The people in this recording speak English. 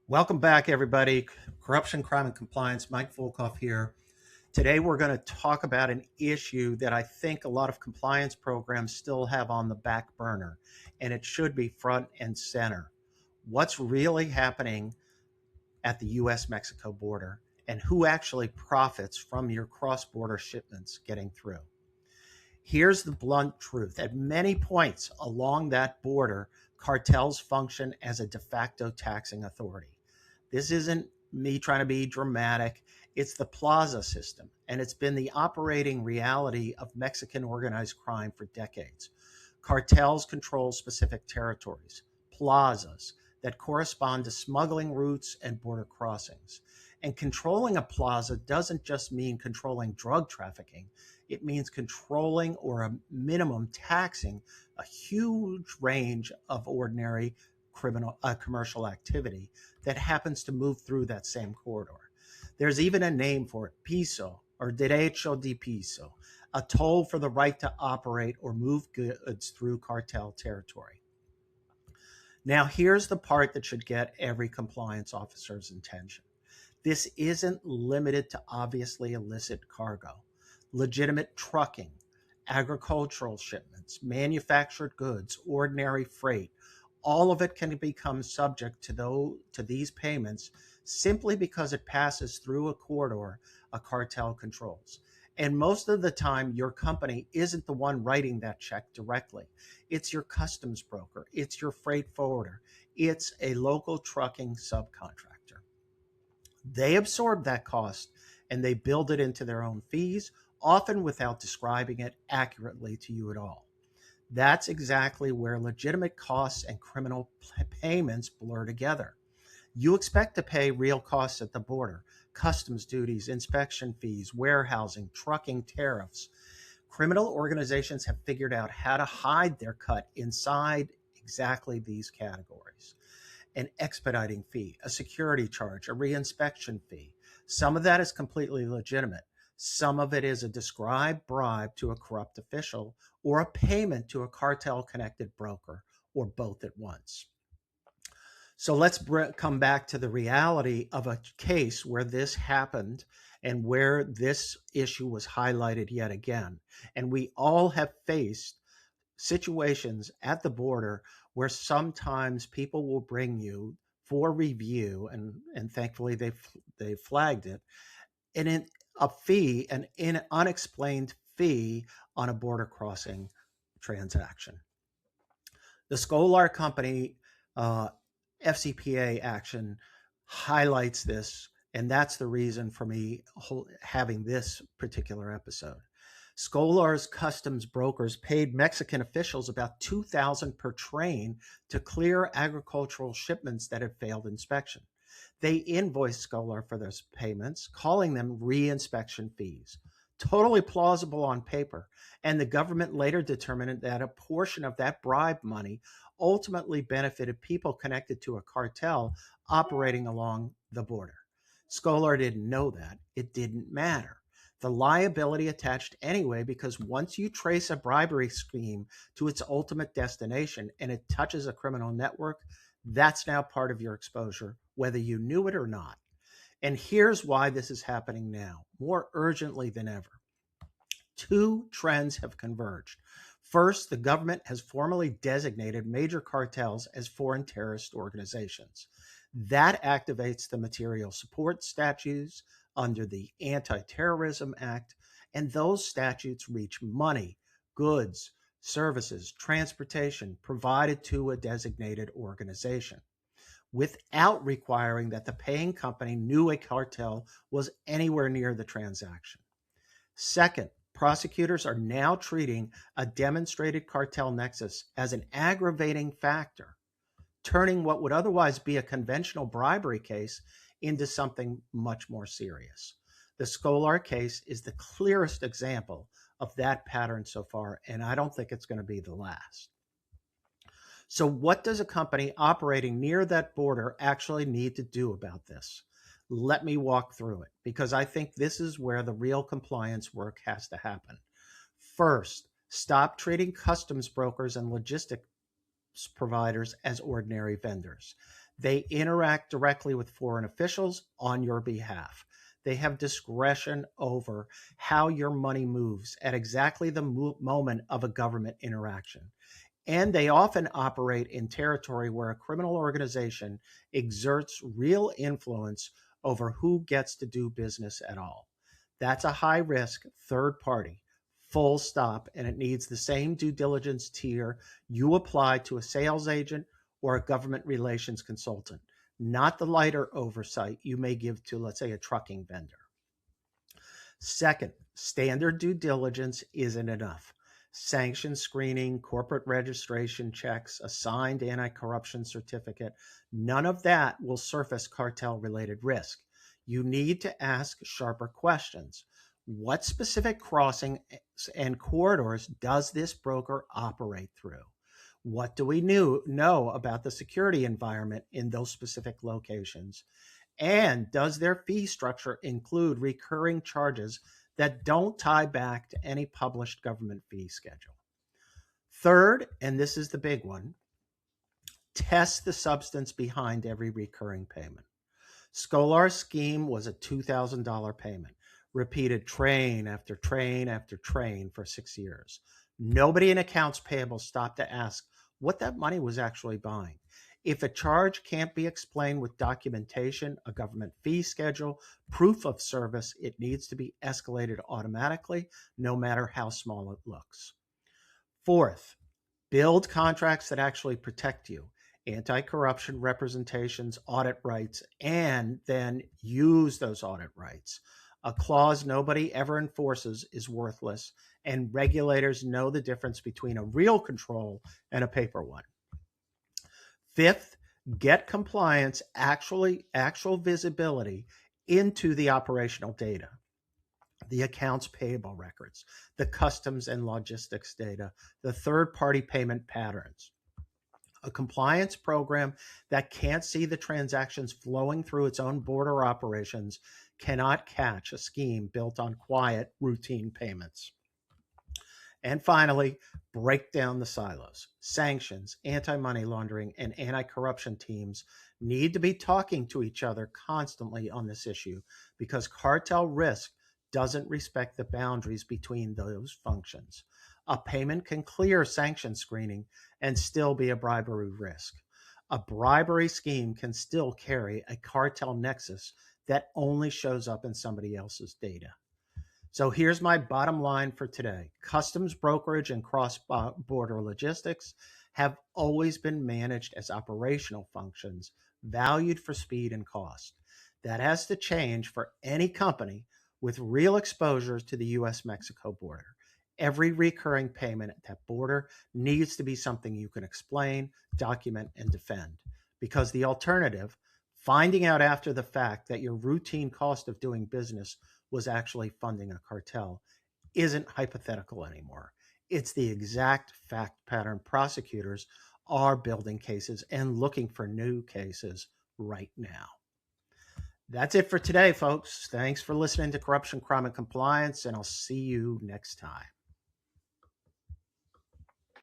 Welcome back, everybody. Corruption, Crime, and Compliance. Mike Volkov here. Today, we're going to talk about an issue that I think a lot of compliance programs still have on the back burner, and it should be front and center. What's really happening at the US Mexico border, and who actually profits from your cross border shipments getting through? Here's the blunt truth. At many points along that border, cartels function as a de facto taxing authority. This isn't me trying to be dramatic. It's the plaza system, and it's been the operating reality of Mexican organized crime for decades. Cartels control specific territories, plazas that correspond to smuggling routes and border crossings. And controlling a plaza doesn't just mean controlling drug trafficking, it means controlling or a minimum taxing a huge range of ordinary commercial activity that happens to move through that same corridor. There's even a name for it, piso or derecho de piso, a toll for the right to operate or move goods through cartel territory. Now, here's the part that should get every compliance officer's attention. This isn't limited to obviously illicit cargo. Legitimate trucking, agricultural shipments, manufactured goods, ordinary freight, all of it can become subject to these payments simply because it passes through a corridor a cartel controls. And most of the time, your company isn't the one writing that check directly. It's your customs broker, it's your freight forwarder, it's a local trucking subcontractor. They absorb that cost and they build it into their own fees, often without describing it accurately to you at all. That's exactly where legitimate costs and criminal payments blur together. You expect to pay real costs at the border: customs duties, inspection fees, warehousing, trucking tariffs. Criminal organizations have figured out how to hide their cut inside exactly these categories: an expediting fee, a security charge, a reinspection fee. Some of that is completely legitimate. Some of it is a described bribe to a corrupt official or a payment to a cartel connected broker, or both at once. So let's come back to the reality of a case where this happened and where this issue was highlighted yet again. And we all have faced situations at the border where sometimes people will bring you for review, and thankfully they flagged it, and a fee, an unexplained fee on a border crossing transaction. The Scholar Company FCPA action highlights this, and that's the reason for me having this particular episode. Scholar's customs brokers paid Mexican officials about $2,000 per train to clear agricultural shipments that had failed inspection. They invoiced Scholar for those payments, calling them reinspection fees. Totally plausible on paper, and the government later determined that a portion of that bribe money ultimately benefited people connected to a cartel operating along the border. Scholar didn't know that. It didn't matter. The liability attached anyway, because once you trace a bribery scheme to its ultimate destination and it touches a criminal network, that's now part of your exposure, whether you knew it or not. And here's why this is happening now, more urgently than ever. Two trends have converged. First, the government has formally designated major cartels as foreign terrorist organizations. That activates the material support statutes under the Anti Terrorism Act, and those statutes reach money, goods, services, transportation provided to a designated organization without requiring that the paying company knew a cartel was anywhere near the transaction. Second, prosecutors are now treating a demonstrated cartel nexus as an aggravating factor, turning what would otherwise be a conventional bribery case into something much more serious. The Scholar case is the clearest example of that pattern so far, and I don't think it's going to be the last. So, what does a company operating near that border actually need to do about this? Let me walk through it, because I think this is where the real compliance work has to happen. First, stop treating customs brokers and logistics providers as ordinary vendors. They interact directly with foreign officials on your behalf. They have discretion over how your money moves at exactly the moment of a government interaction. And they often operate in territory where a criminal organization exerts real influence over who gets to do business at all. That's a high risk third party, full stop, and it needs the same due diligence tier you apply to a sales agent or a government relations consultant, not the lighter oversight you may give to, let's say, a trucking vendor. Second, standard due diligence isn't enough. Sanction screening, corporate registration checks, a signed anti-corruption certificate, none of that will surface cartel-related risk. You need to ask sharper questions. What specific crossings and corridors does this broker operate through? What do we know about the security environment in those specific locations? And does their fee structure include recurring charges that don't tie back to any published government fee schedule? Third, and this is the big one, test the substance behind every recurring payment. Scholar's scheme was a $2,000 payment, repeated train after train after train for 6 years. Nobody in accounts payable stopped to ask what that money was actually buying. If a charge can't be explained with documentation, a government fee schedule, proof of service, it needs to be escalated automatically, no matter how small it looks. Fourth, build contracts that actually protect you. Anti-corruption representations, audit rights, and then use those audit rights. A clause nobody ever enforces is worthless, and regulators know the difference between a real control and a paper one. Fifth, get compliance actual visibility into the operational data, the accounts payable records, the customs and logistics data, the third-party payment patterns. A compliance program that can't see the transactions flowing through its own border operations cannot catch a scheme built on quiet, routine payments. And finally, break down the silos. Sanctions, anti-money laundering, and anti-corruption teams need to be talking to each other constantly on this issue because cartel risk doesn't respect the boundaries between those functions. A payment can clear sanction screening and still be a bribery risk. A bribery scheme can still carry a cartel nexus that only shows up in somebody else's data. So here's my bottom line for today. Customs brokerage and cross-border logistics have always been managed as operational functions, valued for speed and cost. That has to change for any company with real exposure to the US-Mexico border. Every recurring payment at that border needs to be something you can explain, document, and defend. Because the alternative, finding out after the fact that your routine cost of doing business was actually funding a cartel, isn't hypothetical anymore. It's the exact fact pattern prosecutors are building cases and looking for new cases right now. That's it for today, folks. Thanks for listening to Corruption, Crime, and Compliance, and I'll see you next time.